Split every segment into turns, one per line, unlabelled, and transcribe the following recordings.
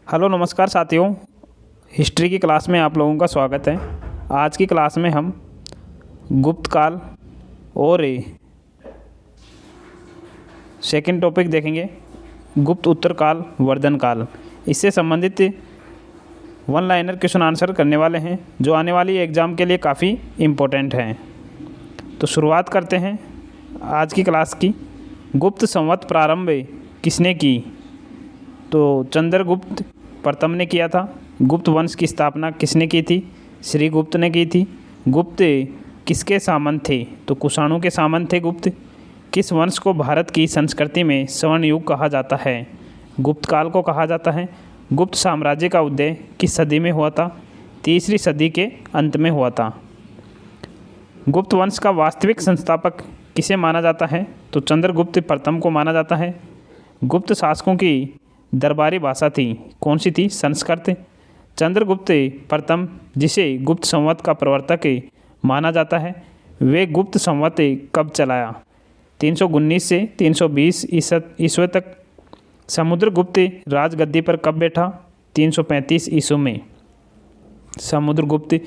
Hello नमस्कार साथियों। History की क्लास में आप लोगों का स्वागत है। आज की क्लास में हम गुप्त काल और सेकंड टॉपिक देखेंगे, गुप्त उत्तर काल, वर्धन काल। इससे संबंधित वन लाइनर क्वेश्चन आंसर करने वाले हैं जो आने वाली एग्ज़ाम के लिए काफ़ी इम्पोर्टेंट हैं। तो शुरुआत करते हैं आज की क्लास की। गुप्त संवत प्रारंभ किसने की? तो चंद्रगुप्त प्रथम ने किया था। गुप्त वंश की स्थापना किसने की थी? श्रीगुप्त ने की थी। गुप्त किसके सामंत थे? तो कुषाणों के सामंत थे गुप्त। किस वंश को भारत की संस्कृति में स्वर्ण युग कहा जाता है? गुप्त काल को कहा जाता है। गुप्त साम्राज्य का उदय किस सदी में हुआ था? तीसरी सदी के अंत में हुआ था। गुप्त वंश का वास्तविक संस्थापक किसे माना जाता है? तो चंद्रगुप्त प्रथम को माना जाता है। गुप्त शासकों की दरबारी भाषा थी, कौन सी थी? संस्कृत। चंद्रगुप्त प्रथम, जिसे गुप्त संवत का प्रवर्तक माना जाता है, वे गुप्त संवत कब चलाया? 319 से 320 ईस्वी तक। समुद्रगुप्त राजगद्दी पर कब बैठा? 335 ईस्वी में। समुद्रगुप्त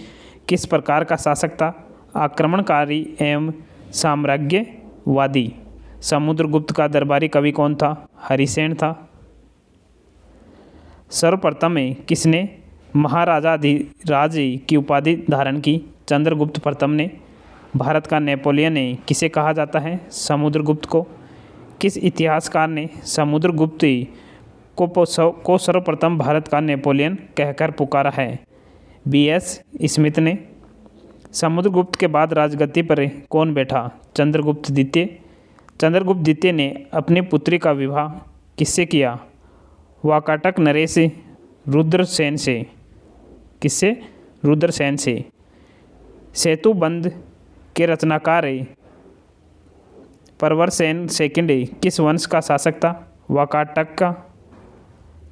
किस प्रकार का शासक था? आक्रमणकारी एवं साम्राज्यवादी। समुद्रगुप्त का दरबारी कवि कौन था? हरिसेन था। सर्वप्रथम किसने महाराजाधिराज की उपाधि धारण की? चंद्रगुप्त प्रथम ने। भारत का नेपोलियन किसे कहा जाता है? समुद्रगुप्त को। किस इतिहासकार ने समुद्रगुप्त को सर्वप्रथम भारत का नेपोलियन कहकर पुकारा है? B.S. स्मिथ ने। समुद्रगुप्त के बाद राजगद्दी पर कौन बैठा? चंद्रगुप्त द्वितीय। चंद्रगुप्त द्वितीय ने अपनी पुत्री का विवाह किससे किया? वाकाटक नरेश रुद्रसेन से। किससे? रुद्रसेन से। सेतुबंध के रचनाकार प्रवरसेन सेकंड किस वंश का शासक था? वाकाटक का।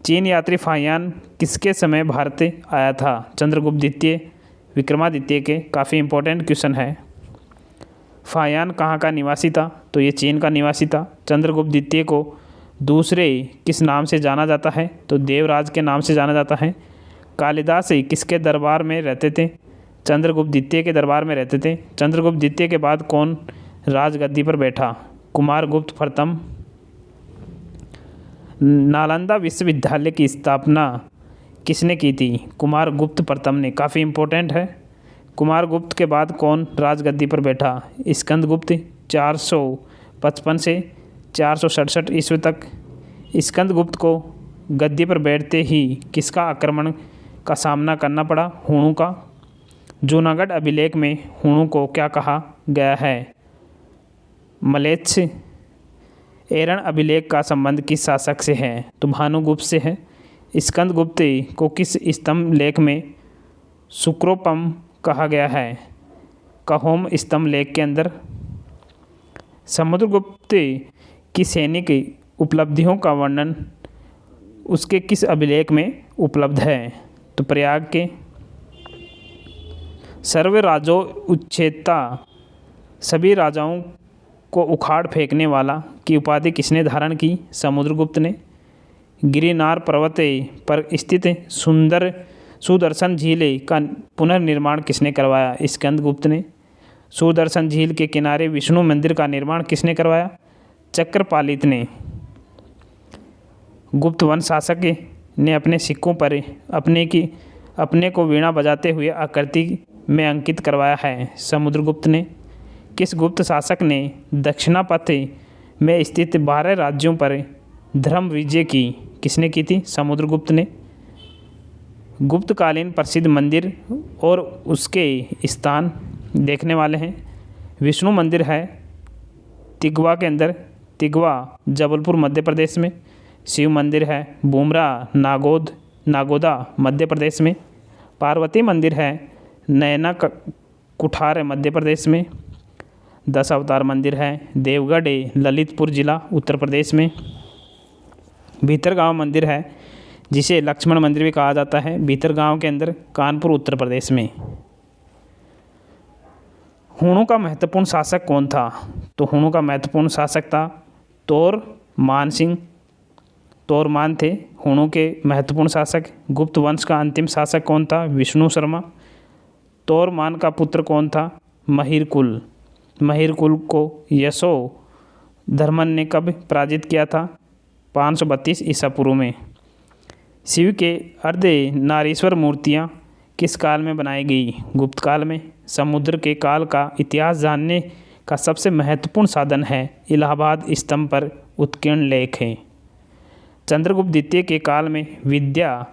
चीन यात्री फाहियान किसके समय भारत आया था? चंद्रगुप्त द्वितीय, विक्रमादित्य के। काफ़ी इम्पोर्टेंट क्वेश्चन है। फाहियान कहाँ का निवासी था? तो ये चीन का निवासी था। चंद्रगुप्त द्वितीय को दूसरे किस नाम से जाना जाता है? तो देवराज के नाम से जाना जाता है। कालिदास किसके दरबार में रहते थे? चंद्रगुप्त द्वितीय के दरबार में रहते थे। चंद्रगुप्त द्वितीय के बाद कौन राजगद्दी पर बैठा? कुमारगुप्त प्रथम। नालंदा विश्वविद्यालय की स्थापना किसने की थी? कुमारगुप्त प्रथम ने। काफ़ी इम्पोर्टेंट है। कुमारगुप्त के बाद कौन राजगद्दी पर बैठा? स्कंदगुप्त। 455 से 467 ईस्वी तक। स्कंदगुप्त को गद्दी पर बैठते ही किसका आक्रमण का सामना करना पड़ा? हुणों का। जूनागढ़ अभिलेख में हुणों को क्या कहा गया है? मलेच्छ। एरन अभिलेख का संबंध किस शासक से है? तो भानुगुप्त से है। स्कंदगुप्त को किस स्तंभ लेख में शुक्रोपम कहा गया है? कहोम स्तंभ लेख के अंदर। समुद्रगुप्त की सैनिक उपलब्धियों का वर्णन उसके किस अभिलेख में उपलब्ध है? तो प्रयाग के। सर्व राजो उच्छेदता, सभी राजाओं को उखाड़ फेंकने वाला की उपाधि किसने धारण की? समुद्रगुप्त ने। गिरिनार पर्वत पर स्थित सुदर्शन झील का पुनर्निर्माण किसने करवाया? स्कंदगुप्त ने। सुदर्शन झील के किनारे विष्णु मंदिर का निर्माण किसने करवाया? चक्रपालित ने। गुप्त वंश शासक ने अपने सिक्कों पर अपने को वीणा बजाते हुए आकृति में अंकित करवाया है? समुद्रगुप्त ने। किस गुप्त शासक ने दक्षिणापथ में स्थित 12 राज्यों पर धर्म विजय की? किसने की थी? समुद्रगुप्त ने। गुप्तकालीन प्रसिद्ध मंदिर और उसके स्थान देखने वाले हैं। विष्णु मंदिर है तिगवा के अंदर, तिगवा जबलपुर मध्य प्रदेश में। शिव मंदिर है बुमरा नागोदा मध्य प्रदेश में। पार्वती मंदिर है नैना कुठार मध्य प्रदेश में। 10 अवतार मंदिर है देवगढ़ ललितपुर जिला उत्तर प्रदेश में। भीतरगांव मंदिर है जिसे लक्ष्मण मंदिर भी कहा जाता है, भीतरगांव के अंदर कानपुर उत्तर प्रदेश में। हुणों का महत्वपूर्ण शासक कौन था? तो हुणों का महत्वपूर्ण शासक था तोर मानसिंह। तोरमान थे हुणों के महत्वपूर्ण शासक। गुप्त वंश का अंतिम शासक कौन था? विष्णु शर्मा। तोरमान का पुत्र कौन था? महिरकुल। महिरकुल को यशोधर्मन ने कब पराजित किया था? 532 ईसा पूर्व में। शिव के अर्धनारीश्वर मूर्तियाँ किस काल में बनाई गई? गुप्त काल में। समुद्र के काल का इतिहास जानने का सबसे महत्वपूर्ण साधन है इलाहाबाद स्तंभ पर उत्कीर्ण लेख है। चंद्रगुप्त द्वितीय के काल में विद्या,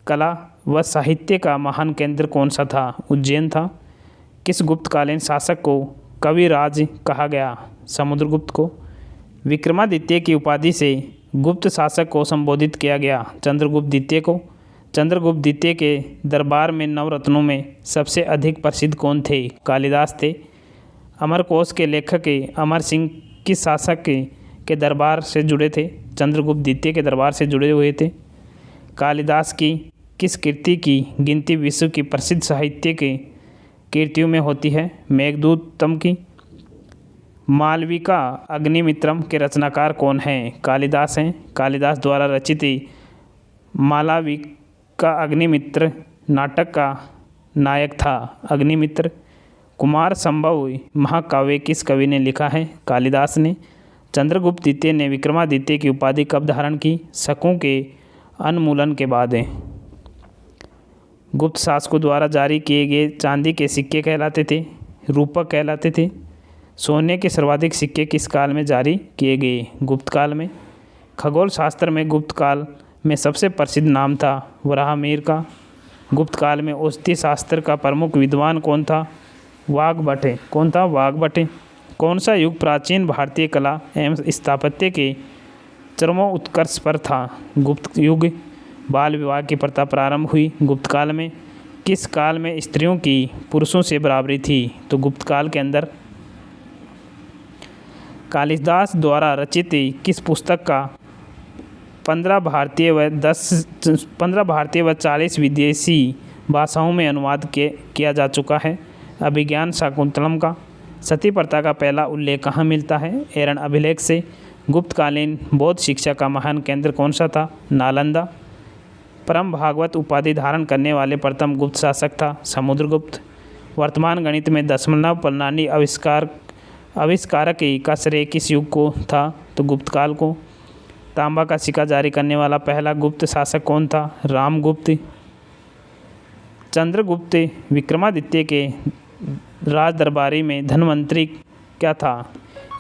कला व साहित्य का महान केंद्र कौन सा था? उज्जैन था। किस गुप्तकालीन शासक को कविराज कहा गया? समुद्रगुप्त को। विक्रमादित्य की उपाधि से गुप्त शासक को संबोधित किया गया? चंद्रगुप्त द्वितीय को। चंद्रगुप्त द्वितीय के दरबार में नवरत्नों में सबसे अधिक प्रसिद्ध कौन थे? कालिदास थे। अमरकोश के लेखक अमर सिंह किस शासक के दरबार से जुड़े थे? चंद्रगुप्त द्वितीय के दरबार से जुड़े हुए थे। कालिदास की किस कृति की गिनती विश्व की प्रसिद्ध साहित्य के कृतियों में होती है? मेघदूतम की। मालविका अग्निमित्रम के रचनाकार कौन हैं? कालिदास हैं। कालिदास द्वारा रचित मालविका अग्निमित्र नाटक का नायक था अग्निमित्र। कुमार संभव महाकाव्य किस कवि ने लिखा है? कालिदास ने। चंद्रगुप्त द्वितीय ने विक्रमादित्य की उपाधि कब धारण की? शकों के उन्मूलन के बाद। गुप्त शासकों द्वारा जारी किए गए चांदी के सिक्के कहलाते थे? रूपक कहलाते थे। सोने के सर्वाधिक सिक्के किस काल में जारी किए गए? गुप्त काल में। खगोल शास्त्र में गुप्त काल में सबसे प्रसिद्ध नाम था वराहमिहिर का। गुप्त काल में औषधि शास्त्र का प्रमुख विद्वान कौन था? वाग्भट। कौन था? वाग्भट। कौन सा युग प्राचीन भारतीय कला एवं स्थापत्य के चरमोत्कर्ष पर था? गुप्त युग। बाल विवाह की प्रथा प्रारंभ हुई गुप्त काल में। किस काल में स्त्रियों की पुरुषों से बराबरी थी? तो गुप्त काल के अंदर। कालिदास द्वारा रचित किस पुस्तक का 15 भारतीय व 40 विदेशी भाषाओं में अनुवाद किया जा चुका है? अभिज्ञान शाकुंतलम का। सती प्रथा का पहला उल्लेख कहाँ मिलता है? एरन अभिलेख से। गुप्तकालीन बौद्ध शिक्षा का महान केंद्र कौन सा था? नालंदा। परम भागवत उपाधि धारण करने वाले प्रथम गुप्त शासक था समुद्रगुप्त। वर्तमान गणित में दशमलव प्रणाली आविष्कारक का श्रेय किस युग को था? तो गुप्त काल को। तांबा का सिक्का जारी करने वाला पहला गुप्त शासक कौन था? रामगुप्त। चंद्रगुप्त विक्रमादित्य के राज दरबारी में धन्वंतरी क्या था?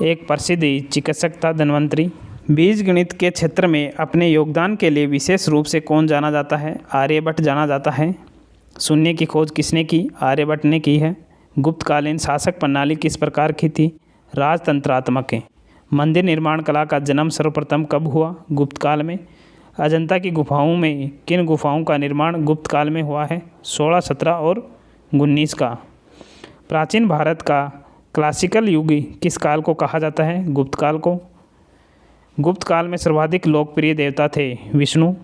एक प्रसिद्ध चिकित्सक था धन्वंतरी। बीज गणित के क्षेत्र में अपने योगदान के लिए विशेष रूप से कौन जाना जाता है? आर्यभट्ट जाना जाता है। शून्य की खोज किसने की? आर्यभट्ट ने की है। गुप्तकालीन शासक प्रणाली किस प्रकार की थी? राजतंत्रात्मक। मंदिर निर्माण कला का जन्म सर्वप्रथम कब हुआ? गुप्त काल में। अजंता की गुफाओं में किन गुफाओं का निर्माण गुप्त काल में हुआ है? 16, 17 और 19 का। प्राचीन भारत का क्लासिकल युग किस काल को कहा जाता है? गुप्त काल को। गुप्त काल में सर्वाधिक लोकप्रिय देवता थे विष्णु।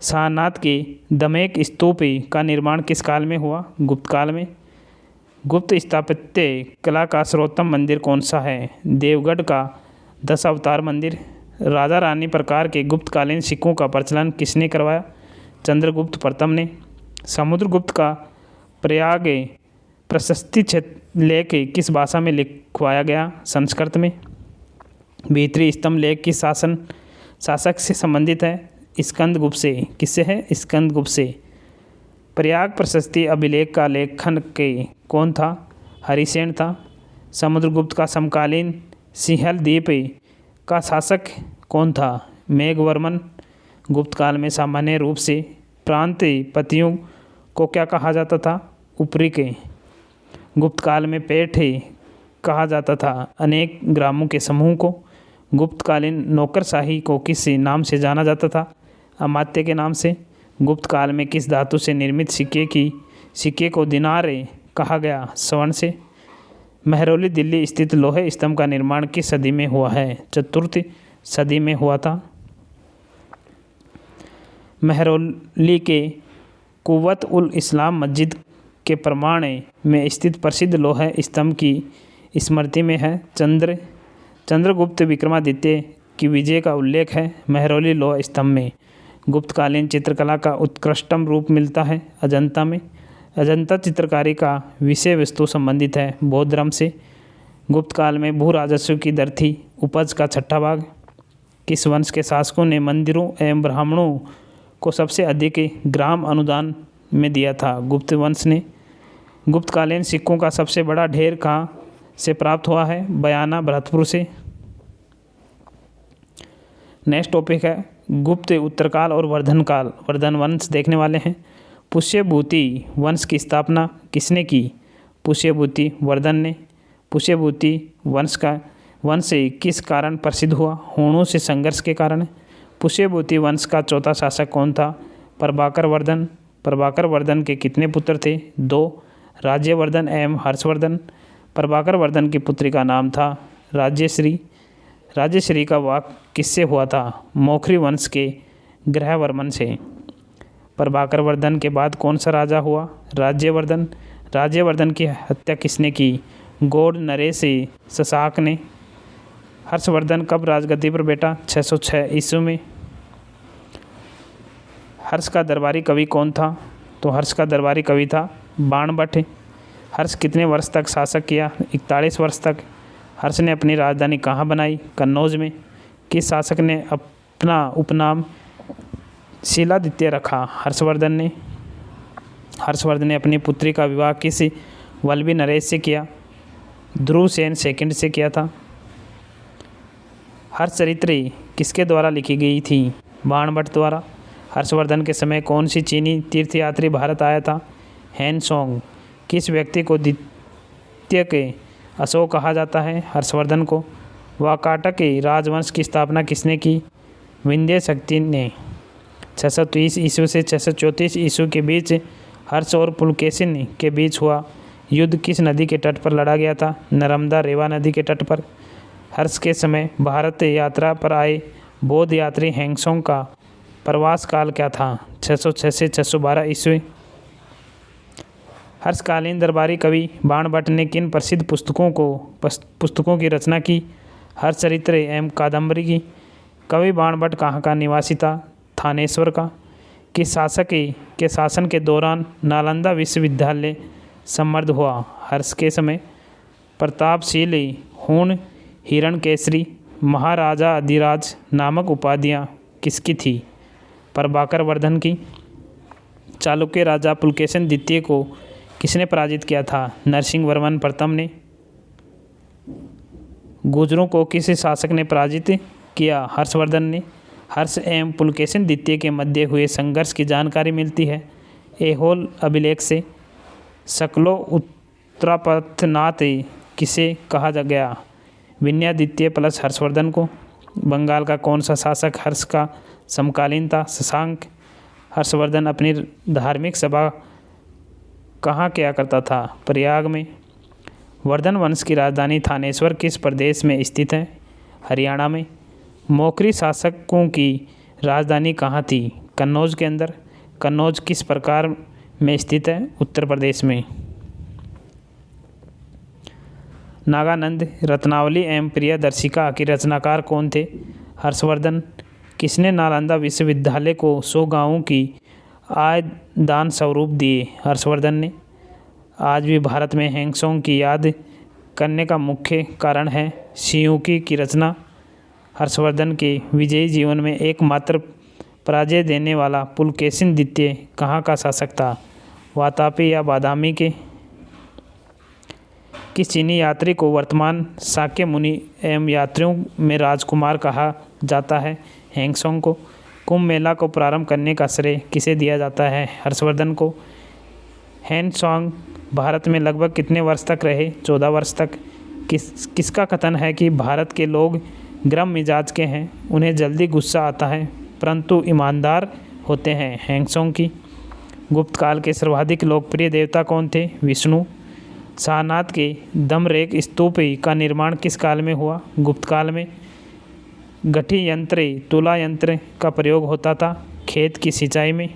सारनाथ के दमेक स्तूप का निर्माण किस काल में हुआ? गुप्त काल में। गुप्त स्थापत्य कला का सर्वोत्तम मंदिर कौन सा है? देवगढ़ का 10 अवतार मंदिर। राजा रानी प्रकार के गुप्तकालीन सिक्कों का प्रचलन किसने करवाया? चंद्रगुप्त प्रथम ने। समुद्रगुप्त का प्रयाग प्रशस्ति लेख किस भाषा में लिखवाया गया? संस्कृत में। भीतरी स्तंभ लेख किस शासक से संबंधित है? स्कंदगुप्त से। किससे है? स्कंदगुप्त से। प्रयाग प्रशस्ति अभिलेख का लेखन के कौन था? हरिसेन था। समुद्रगुप्त का समकालीन सिंहल द्वीप का शासक कौन था? मेघवर्मन। गुप्त काल में सामान्य रूप से प्रांतपतियों को क्या कहा जाता था? उपरिक। गुप्त काल में पेठ कहा जाता था अनेक ग्रामों के समूह को। गुप्तकालीन नौकरशाही को किस नाम से जाना जाता था? अमात्य के नाम से। गुप्त काल में किस धातु से निर्मित सिक्के को दिनार कहा गया? स्वर्ण से। महरौली दिल्ली स्थित लोहे स्तंभ का निर्माण किस सदी में हुआ है? चतुर्थ सदी में हुआ था। महरौली के कुव्वत उल इस्लाम मस्जिद के प्रमाण में स्थित प्रसिद्ध लोहे स्तंभ की स्मृति में है। चंद्रगुप्त विक्रमादित्य की विजय का उल्लेख है महरौली लौह स्तंभ में। गुप्तकालीन चित्रकला का उत्कृष्टतम रूप मिलता है अजंता में। अजंता चित्रकारी का विषय वस्तु संबंधित है बौद्ध धर्म से। गुप्त काल में भू राजस्व की दर थी उपज का 6वां भाग। किस वंश के शासकों ने मंदिरों एवं ब्राह्मणों को सबसे अधिक ग्राम अनुदान में दिया था? गुप्त वंश ने। गुप्तकालीन सिक्कों का सबसे बड़ा ढेर कहाँ से प्राप्त हुआ है? बयाना भरतपुर से। नेक्स्ट टॉपिक है गुप्त उत्तरकाल और वर्धन काल। वर्धन वंश देखने वाले हैं। पुष्यभूति वंश की स्थापना किसने की? पुष्यभूति वर्धन ने। पुष्यभूति वंश से किस कारण प्रसिद्ध हुआ? होणों से संघर्ष के कारण। पुष्यभूति वंश का चौथा शासक कौन था? प्रभाकर वर्धन। प्रभाकर वर्धन के कितने पुत्र थे? 2। राज्यवर्धन एवं हर्षवर्धन। प्रभाकर वर्धन की पुत्री का नाम था राज्यश्री। राज्यश्री का वाक किससे हुआ था? मौखरी वंश के ग्रहवर्मन से। प्रभाकर वर्धन के बाद कौन सा राजा हुआ? राज्यवर्धन। राज्यवर्धन की हत्या किसने की? गौड़ नरेश शशांक ने। हर्षवर्धन कब राजगद्दी पर बैठा? 606 ईस्वी में। हर्ष का दरबारी कवि कौन था? तो हर्ष का दरबारी कवि था बाणभट्ट। हर्ष कितने वर्ष तक शासक किया? 41 वर्ष तक। हर्ष ने अपनी राजधानी कहाँ बनाई? कन्नौज में। किस शासक ने अपना उपनाम शीलादित्य रखा? हर्षवर्धन ने। हर्षवर्धन ने अपनी पुत्री का विवाह किस वल्लभी नरेश से किया? ध्रुवसेन सेकंड से किया था। हर्षचरित्र किसके द्वारा लिखी गई थी? बाणभट्ट द्वारा। हर्षवर्धन के समय कौन सी चीनी तीर्थयात्री भारत आया था? हैनसोंग। किस व्यक्ति को द्वितीय के अशोक कहा जाता है? हर्षवर्धन को। वाकाटक के राजवंश की स्थापना किसने की? विंध्य शक्ति ने। 630 ईस्वी से 634 ईस्वी के बीच हर्ष और पुलकेशिन के बीच हुआ युद्ध किस नदी के तट पर लड़ा गया था? नर्मदा रेवा नदी के तट पर। हर्ष के समय भारत यात्रा पर आए बौद्ध यात्री हैंगसोंग का प्रवास काल क्या था? 606 से 612 ईस्वी। हर्षकालीन दरबारी कवि बाणभट्ट ने किन प्रसिद्ध पुस्तकों की रचना की? हर्षचरित्र एवं कादम्बरी की। कवि बाणभट्ट कहाँ का निवासी था? थानेश्वर का। किस शासक के शासन के दौरान नालंदा विश्वविद्यालय समृद्ध हुआ? हर्ष के समय। प्रतापशील हूण हिरण्यकेसरी महाराजा अधिराज नामक उपाधियाँ किसकी थी? प्रभाकर वर्धन की। चालुक्य राजा पुलकेशिन द्वितीय को किसने पराजित किया था? नरसिंह वर्मन प्रथम ने। गुर्जरों को किस शासक ने पराजित किया? हर्षवर्धन ने। हर्ष एवं पुलकेशिन द्वितीय के मध्य हुए संघर्ष की जानकारी मिलती है ऐहोल अभिलेख से। सकलो उत्तरापथनाथ किसे कहा गया? विनयादित्य प्लस हर्षवर्धन को। बंगाल का कौन सा शासक हर्ष का समकालीन था? शशांक। हर्षवर्धन अपनी धार्मिक सभा कहाँ किया करता था? प्रयाग में। वर्धन वंश की राजधानी थानेश्वर किस प्रदेश में स्थित है? हरियाणा में। मौखरी शासकों की राजधानी कहाँ थी? कन्नौज के अंदर। कन्नौज किस प्रकार में स्थित है? उत्तर प्रदेश में। नागानंद रत्नावली एवं प्रियदर्शिका के रचनाकार कौन थे? हर्षवर्धन। किसने नालंदा विश्वविद्यालय को 100 गांवों की आय दान स्वरूप दिए? हर्षवर्धन ने। आज भी भारत में हैंगसोंग की याद करने का मुख्य कारण है शियुकी की रचना। हर्षवर्धन के विजयी जीवन में एकमात्र पराजय देने वाला पुलकेशिन द्वितीय कहाँ का शासक था? वातापी या बादामी के। किस चीनी यात्री को वर्तमान शाक्य मुनि एवं यात्रियों में राजकुमार कहा जाता है? हैंगसोंग को। कुंभ मेला को प्रारंभ करने का श्रेय किसे दिया जाता है? हर्षवर्धन को। हैनसोंग भारत में लगभग कितने वर्ष तक रहे? 14 वर्ष तक। किसका कथन है कि भारत के लोग गर्म मिजाज के हैं, उन्हें जल्दी गुस्सा आता है परंतु ईमानदार होते हैं? हैंगसोंग की। गुप्त काल के सर्वाधिक लोकप्रिय देवता कौन थे? विष्णु। सारनाथ के दमरेक स्तूप का निर्माण किस काल में हुआ? गुप्त काल में। गठी यंत्र तुला यंत्र का प्रयोग होता था खेत की सिंचाई में।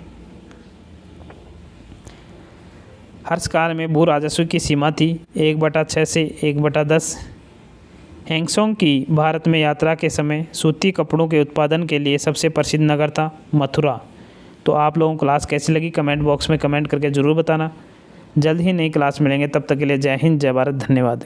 हर्ष काल में भू राजस्व की सीमा थी 1/6 से 1/10। हैंगसोंग की भारत में यात्रा के समय सूती कपड़ों के उत्पादन के लिए सबसे प्रसिद्ध नगर था मथुरा। तो आप लोगों को क्लास कैसी लगी कमेंट बॉक्स में कमेंट करके ज़रूर बताना। जल्द ही नई क्लास मिलेंगे, तब तक के लिए जय हिंद, जय भारत, धन्यवाद।